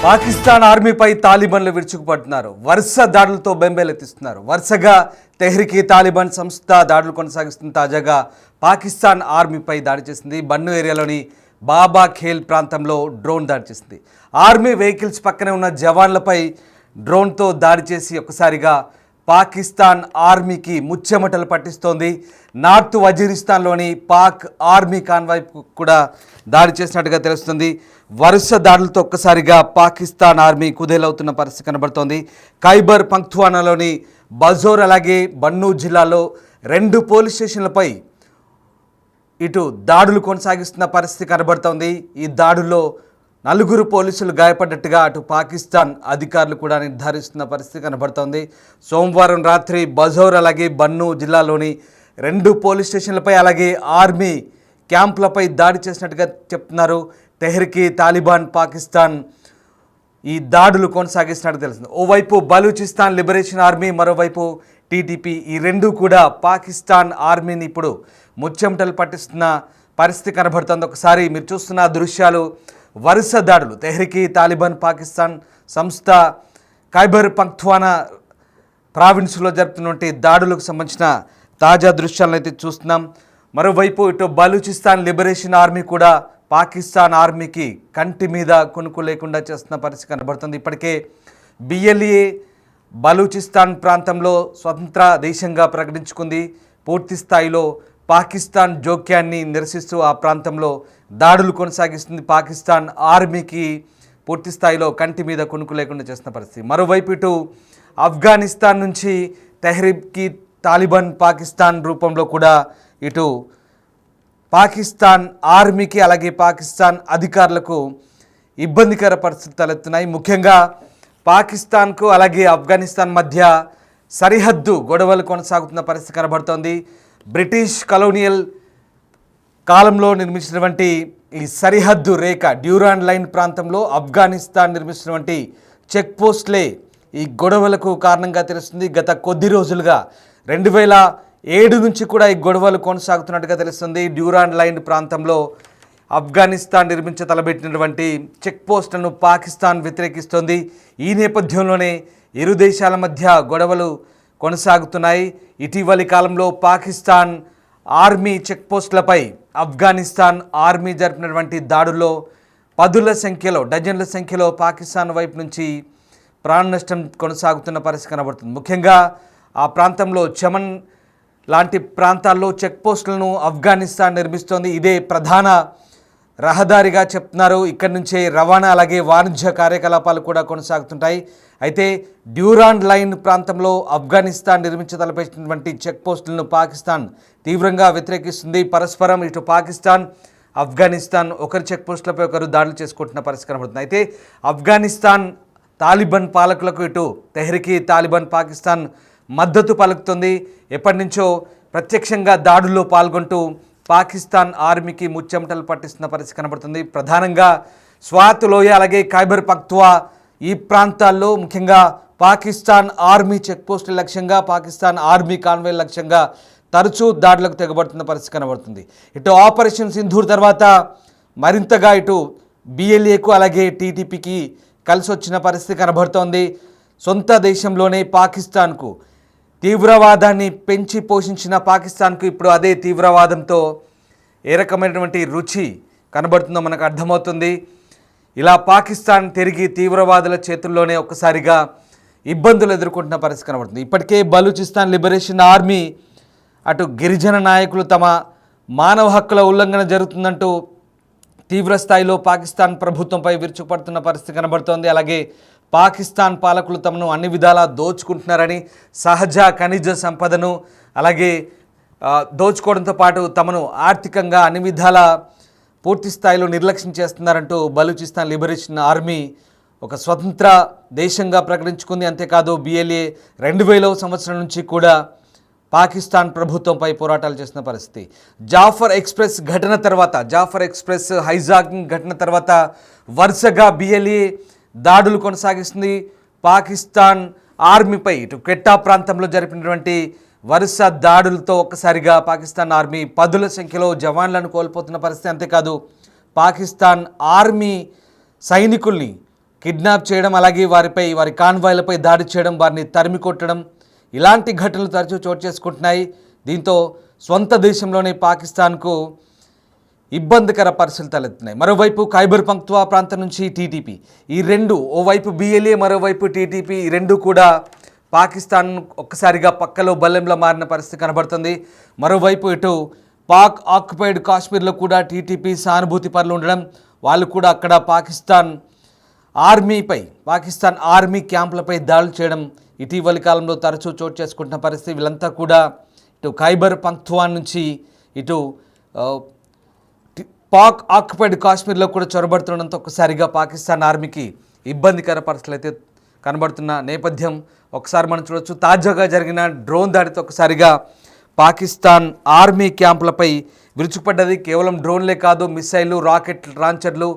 పాకిస్తాన్ ఆర్మీపై తాలిబాన్లు విరుచుకుపడుతున్నారు. వరుస దాడులతో బెంబేలెత్తిస్తున్నారు. వరుసగా తెహ్రీక్ తాలిబాన్ సంస్థ దాడులు కొనసాగిస్తున్న తాజాగా పాకిస్తాన్ ఆర్మీపై దాడి చేసింది. బన్ను ఏరియాలోని బాబా ఖేల్ ప్రాంతంలో డ్రోన్ దాడి చేసింది. ఆర్మీ వెహికల్స్ పక్కనే ఉన్న జవాన్లపై డ్రోన్తో దాడి చేసి ఒక్కసారిగా పాకిస్తాన్ ఆర్మీకి ముచ్చెమటలు పట్టిస్తోంది. నార్త్ వజీరిస్తాన్లోని పాక్ ఆర్మీ కాన్వాయ్ కూడా దాడి చేసినట్టుగా తెలుస్తుంది. వరుస దాడులతో ఒక్కసారిగా పాకిస్తాన్ ఆర్మీ కుదేలవుతున్న పరిస్థితి కనబడుతోంది. ఖైబర్ పఖ్తూన్ఖవాలోని బజోర్ అలాగే బన్ను జిల్లాలో 2 పోలీస్ స్టేషన్లపై ఇటు దాడులు కొనసాగిస్తున్న పరిస్థితి కనబడుతోంది. ఈ దాడుల్లో 4 పోలీసులు గాయపడ్డట్టుగా అటు పాకిస్తాన్ అధికారులు కూడా నిర్ధారిస్తున్న పరిస్థితి కనబడుతోంది. సోమవారం రాత్రి బజోర్ అలాగే బన్ను జిల్లాలోని 2 పోలీస్ స్టేషన్లపై అలాగే ఆర్మీ క్యాంపులపై దాడి చేసినట్టుగా చెప్తున్నారు. తెహ్రీక్ తాలిబాన్ పాకిస్తాన్ ఈ దాడులు కొనసాగిస్తున్నట్టు తెలుస్తుంది. ఓవైపు బలూచిస్తాన్ లిబరేషన్ ఆర్మీ, మరోవైపు టీటీపీ, ఈ 2 కూడా పాకిస్తాన్ ఆర్మీని ఇప్పుడు ముచ్చెమటలు పట్టిస్తున్న పరిస్థితి కనబడుతుంది. ఒకసారి మీరు చూస్తున్న దృశ్యాలు వరుస దాడులు తెహ్రీక్ తాలిబాన్ పాకిస్తాన్ సంస్థ ఖైబర్ పఖ్తూన్ఖవా ప్రావిన్స్లో జరుపుతున్నటువంటి దాడులకు సంబంధించిన తాజా దృశ్యాలను అయితే చూస్తున్నాం. మరోవైపు ఇటు బలూచిస్తాన్ లిబరేషన్ ఆర్మీ కూడా పాకిస్తాన్ ఆర్మీకి కంటి మీద కునుకు లేకుండా చేస్తున్న పరిస్థితి కనబడుతుంది. ఇప్పటికే బిఎల్ఏ బలూచిస్తాన్ ప్రాంతంలో స్వతంత్ర దేశంగా ప్రకటించుకుంది. పూర్తి స్థాయిలో పాకిస్తాన్ జోక్యాన్ని నిరసిస్తూ ఆ ప్రాంతంలో దాడులు కొనసాగిస్తుంది. పాకిస్తాన్ ఆర్మీకి పూర్తి స్థాయిలో కంటి మీద కునుకు లేకుండా చేస్తున్న పరిస్థితి. మరోవైపు ఇటు ఆఫ్ఘనిస్తాన్ నుంచి తెహ్రీక్ తాలిబాన్ పాకిస్తాన్ రూపంలో కూడా ఇటు పాకిస్తాన్ ఆర్మీకి అలాగే పాకిస్తాన్ అధికారులకు ఇబ్బందికర పరిస్థితులు తలెత్తున్నాయి. ముఖ్యంగా పాకిస్తాన్కు అలాగే ఆఫ్ఘనిస్తాన్ మధ్య సరిహద్దు గొడవలు కొనసాగుతున్న పరిస్థితి కనబడుతోంది. బ్రిటిష్ కలోనియల్ కాలంలో నిర్మించినటువంటి ఈ సరిహద్దు రేఖ డ్యూరాండ్ లైన్ ప్రాంతంలో ఆఫ్ఘనిస్తాన్ నిర్మించినటువంటి చెక్ పోస్ట్లే ఈ గొడవలకు కారణంగా తెలుస్తుంది. గత కొద్ది రోజులుగా 2007 నుంచి కూడా ఈ గొడవలు కొనసాగుతున్నట్టుగా తెలుస్తుంది. డ్యూరాండ్ లైన్ ప్రాంతంలో ఆఫ్ఘనిస్తాన్ తలబెట్టినటువంటి చెక్ పోస్టులను పాకిస్తాన్ వ్యతిరేకిస్తోంది. ఈ నేపథ్యంలోనే ఇరు దేశాల మధ్య గొడవలు కొనసాగుతున్నాయి. ఇటీవలి కాలంలో పాకిస్తాన్ ఆర్మీ చెక్ పోస్టులపై ఆఫ్ఘనిస్తాన్ ఆర్మీ జరిపినటువంటి దాడుల్లో డజన్ల సంఖ్యలో పాకిస్తాన్ వైపు నుంచి ప్రాణ నష్టం కొనసాగుతున్న పరిస్థితి కనబడుతుంది. ముఖ్యంగా ఆ ప్రాంతంలో చమన్ లాంటి ప్రాంతాల్లో చెక్ పోస్టులను ఆఫ్ఘనిస్తాన్ నిర్మిస్తోంది. ఇదే ప్రధాన రహదారిగా చెప్తున్నారు. ఇక్కడి నుంచే రవాణా అలాగే వాణిజ్య కార్యకలాపాలు కూడా కొనసాగుతుంటాయి. అయితే డ్యూరాండ్ లైన్ ప్రాంతంలో ఆఫ్ఘనిస్తాన్ తలపెట్టినటువంటి చెక్ పోస్టులను పాకిస్తాన్ తీవ్రంగా వ్యతిరేకిస్తుంది. పరస్పరం ఇటు పాకిస్తాన్ ఆఫ్ఘనిస్తాన్ ఒకరి చెక్ పోస్టులపై ఒకరు దాడులు చేసుకుంటున్న పరిస్థితి కనబడుతుంది. అయితే ఆఫ్ఘనిస్తాన్ తాలిబాన్ పాలకులకు ఇటు తెహ్రీక్ తాలిబాన్ పాకిస్తాన్ మద్దతు పలుకుతుంది. ఎప్పటి నుంచో ప్రత్యక్షంగా దాడుల్లో పాల్గొంటూ పాకిస్తాన్ ఆర్మీకి ముచ్చెమటలు పట్టిస్తున్న పరిస్థితి కనబడుతుంది. ప్రధానంగా స్వాత్ లోయ అలాగే ఖైబర్ పఖ్తూన్ఖవా ఈ ప్రాంతాల్లో ముఖ్యంగా పాకిస్తాన్ ఆర్మీ చెక్ పోస్టుల లక్ష్యంగా, పాకిస్తాన్ ఆర్మీ కాన్వాయ్ లక్ష్యంగా తరచూ దాడులకు తెగబడుతున్న పరిస్థితి కనబడుతుంది. ఇటు ఆపరేషన్ సింధూర్ తర్వాత మరింతగా ఇటు బిఎల్ఏకు అలాగే టీటీపీకి కలిసి వచ్చిన పరిస్థితి కనబడుతోంది. సొంత దేశంలోనే పాకిస్తాన్కు తీవ్రవాదాన్ని పెంచి పోషించిన పాకిస్తాన్కు ఇప్పుడు అదే తీవ్రవాదంతో ఏ రకమైనటువంటి రుచి కనబడుతుందో మనకు అర్థమవుతుంది. ఇలా పాకిస్తాన్ తిరిగి తీవ్రవాదుల చేతుల్లోనే ఒక్కసారిగా ఇబ్బందులు ఎదుర్కొంటున్న పరిస్థితి కనబడుతుంది. ఇప్పటికే బలూచిస్తాన్ లిబరేషన్ ఆర్మీ అటు గిరిజన నాయకులు తమ మానవ హక్కుల ఉల్లంఘన జరుగుతుందంటూ తీవ్ర స్థాయిలో పాకిస్తాన్ ప్రభుత్వంపై విరుచుకుపడుతున్న పరిస్థితి కనబడుతోంది. అలాగే పాకిస్తాన్ పాలకులు తమను అన్ని విధాలా దోచుకుంటున్నారని, సహజ ఖనిజ సంపదను అలాగే దోచుకోవడంతో పాటు తమను ఆర్థికంగా అన్ని విధాలా పూర్తి స్థాయిలో నిర్లక్ష్యం చేస్తున్నారంటూ బలూచిస్తాన్ లిబరేషన్ ఆర్మీ ఒక స్వతంత్ర దేశంగా ప్రకటించుకుంది. అంతేకాదు బిఎల్ఏ 2000వ సంవత్సరం నుంచి కూడా పాకిస్తాన్ ప్రభుత్వంపై పోరాటాలు చేసిన పరిస్థితి. జాఫర్ ఎక్స్ప్రెస్ హైజాకింగ్ ఘటన తర్వాత వరుసగా బిఎల్ఏ దాడులు కొనసాగిస్తుంది. పాకిస్తాన్ ఆర్మీపై ఇటు క్వెట్టా ప్రాంతంలో జరిపినటువంటి వరుస దాడులతో ఒక్కసారిగా పాకిస్తాన్ ఆర్మీ 10ల సంఖ్యలో జవాన్లను కోల్పోతున్న పరిస్థితి. అంతేకాదు పాకిస్తాన్ ఆర్మీ సైనికుల్ని కిడ్నాప్ చేయడం, అలాగే వారి కాన్వాయ్లపై దాడి చేయడం, వారిని తరిమి కొట్టడం, ఇలాంటి ఘటనలు తరచూ చోటు చేసుకుంటున్నాయి. దీంతో సొంత దేశంలోనే పాకిస్తాన్కు ఇబ్బందికర పరిస్థితులు తలెత్తున్నాయి. మరోవైపు ఖైబర్ పఖ్తూన్ఖ్వా ప్రాంతం నుంచి టీటీపీ, ఈ రెండు, ఓవైపు బిఎల్ఏ మరోవైపు టీటీపీ, ఈ రెండు కూడా పాకిస్తాన్ ఒక్కసారిగా పక్కలో బల్లెంలో మారిన పరిస్థితి కనబడుతుంది. మరోవైపు ఇటు పాక్ ఆక్యుపైడ్ కాశ్మీర్లో కూడా టీటీపీ సానుభూతి పరులు ఉండడం, వాళ్ళు కూడా అక్కడ పాకిస్తాన్ ఆర్మీ క్యాంపులపై దాడులు చేయడం ఇటీవలి కాలంలో తరచూ చోటు చేసుకుంటున్న పరిస్థితి. వీళ్ళంతా కూడా ఇటు ఖైబర్ పఖ్తూన్ఖ్వా నుంచి ఇటు పాక్ ఆక్యుపైడ్ కాశ్మీర్లో కూడా చొరబడుతుండడంతో ఒక్కసారిగా పాకిస్తాన్ ఆర్మీకి ఇబ్బందికర పరిస్థితులు అయితే కనబడుతున్న నేపథ్యం ఒకసారి మనం చూడొచ్చు. తాజాగా జరిగిన డ్రోన్ దాడితో ఒకసారిగా పాకిస్తాన్ ఆర్మీ క్యాంపులపై విరుచుకుపడ్డది. కేవలం డ్రోన్లే కాదు, మిసైళ్ళు, రాకెట్ లాంచర్లు,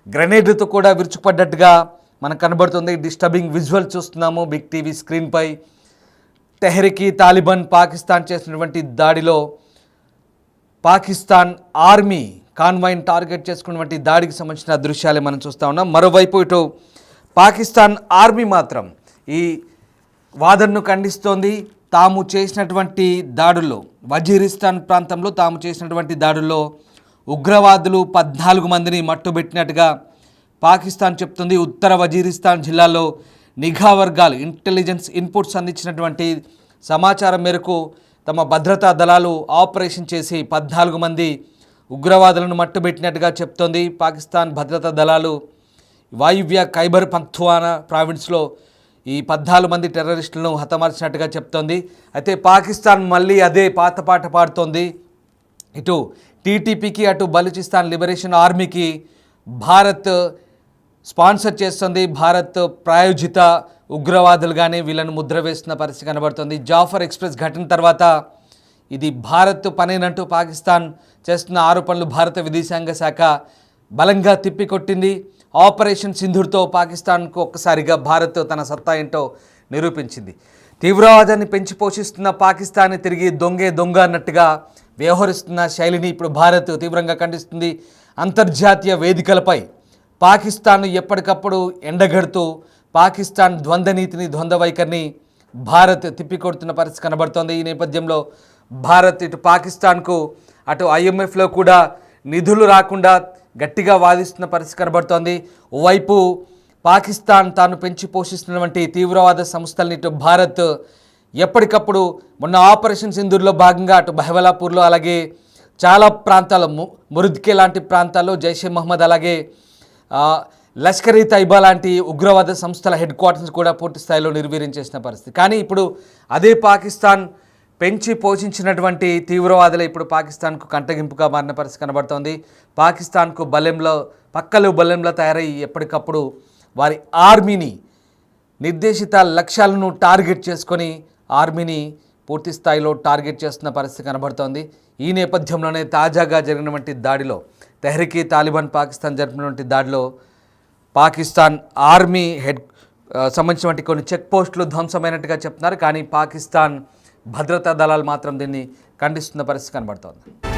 గ్రెనేడ్లతో కూడా విరుచుకుపడ్డట్టుగా మనకు కనబడుతుంది. డిస్టర్బింగ్ విజువల్ చూస్తున్నాము బిగ్ టీవీ స్క్రీన్పై. తెహ్రీక్ ఈ తాలిబాన్ పాకిస్తాన్ చేసినటువంటి దాడిలో పాకిస్తాన్ ఆర్మీ కాన్వాయ్ని టార్గెట్ చేసుకున్నటువంటి దాడికి సంబంధించిన దృశ్యాలే మనం చూస్తూ ఉన్నాం. మరోవైపు ఇటు పాకిస్తాన్ ఆర్మీ మాత్రం ఈ వాదనను ఖండిస్తోంది. తాము చేసినటువంటి దాడుల్లో, వజీరిస్తాన్ ప్రాంతంలో తాము చేసినటువంటి దాడుల్లో ఉగ్రవాదులు 14 మందిని మట్టుబెట్టినట్టుగా పాకిస్తాన్ చెప్తుంది. ఉత్తర వజీరిస్తాన్ జిల్లాలో నిఘా వర్గాలు ఇంటెలిజెన్స్ ఇన్పుట్స్ అందించినటువంటి సమాచారం మేరకు తమ భద్రతా దళాలు ఆపరేషన్ చేసి 14 మంది ఉగ్రవాదులను మట్టుబెట్టినట్టుగా చెప్తోంది. పాకిస్తాన్ భద్రతా దళాలు వాయువ్య ఖైబర్ పఖ్తూన్ఖ్వా ప్రావిన్స్లో ఈ 14 మంది టెర్రరిస్టులను హతమార్చినట్టుగా చెప్తోంది. అయితే పాకిస్తాన్ మళ్ళీ అదే పాత పాట పాడుతోంది. ఇటు టీటీపీకి, అటు బలూచిస్తాన్ లిబరేషన్ ఆర్మీకి భారత్ స్పాన్సర్ చేస్తుంది. భారత్ ప్రాయోజిత ఉగ్రవాదులుగానే వీళ్ళను ముద్ర వేస్తున్న పరిస్థితి కనబడుతుంది. జాఫర్ ఎక్స్ప్రెస్ ఘటన తర్వాత ఇది భారత్ పనేనంటూ పాకిస్తాన్ చేస్తున్న ఆరోపణలు భారత విదేశాంగ శాఖ బలంగా తిప్పికొట్టింది. ఆపరేషన్ సింధూర్తో పాకిస్తాన్కు ఒక్కసారిగా భారత్ తన సత్తా ఏంటో నిరూపించింది. తీవ్రవాదాన్ని పెంచి పోషిస్తున్న పాకిస్తాన్ని తిరిగి దొంగ అన్నట్టుగా వ్యవహరిస్తున్న శైలిని ఇప్పుడు భారత్ తీవ్రంగా ఖండిస్తుంది. అంతర్జాతీయ వేదికలపై పాకిస్తాన్ ఎప్పటికప్పుడు ఎండగడుతూ పాకిస్తాన్ ద్వంద్వ వైఖరిని భారత్ తిప్పికొడుతున్న పరిస్థితి కనబడుతోంది. ఈ నేపథ్యంలో భారత్ ఇటు పాకిస్తాన్కు, అటు IMFలో కూడా నిధులు రాకుండా గట్టిగా వాదిస్తున్న పరిస్థితి కనబడుతోంది. ఓవైపు పాకిస్తాన్ తాను పెంచి పోషిస్తున్నటువంటి తీవ్రవాద సంస్థల్ని ఇటు భారత్ ఎప్పటికప్పుడు, మొన్న ఆపరేషన్ సింధూర్లో భాగంగా అటు బహవలాపూర్లో, అలాగే చాలా ప్రాంతాల్లో, మురుద్కే లాంటి ప్రాంతాల్లో జైషే మహమ్మద్, అలాగే లష్కర్ ఈ తైబా లాంటి ఉగ్రవాద సంస్థల హెడ్ క్వార్టర్స్ కూడా పూర్తి స్థాయిలో నిర్వీర్యం చేసిన పరిస్థితి. కానీ ఇప్పుడు అదే పాకిస్తాన్ పెంచి పోషించినటువంటి తీవ్రవాదులే ఇప్పుడు పాకిస్తాన్కు కంటగింపుగా మారిన పరిస్థితి కనబడుతోంది. పాకిస్తాన్కు పక్కలు బల్లెంలో తయారై ఎప్పటికప్పుడు వారి ఆర్మీని, నిర్దేశిత లక్ష్యాలను టార్గెట్ చేసుకొని ఆర్మీని పూర్తి స్థాయిలో టార్గెట్ చేస్తున్న పరిస్థితి కనబడుతోంది. ఈ నేపథ్యంలోనే తాజాగా జరిగినటువంటి దాడిలో, తెహ్రీక్ ఈ తాలిబాన్ పాకిస్తాన్ జరిపినటువంటి దాడిలో పాకిస్తాన్ ఆర్మీ సంబంధించినటువంటి కొన్ని చెక్ పోస్టులు ధ్వంసమైనట్టుగా చెప్తున్నారు. కానీ పాకిస్తాన్ భద్రతా దళాలు మాత్రం దీన్ని ఖండిస్తున్న పరిస్థితి కనబడుతోంది.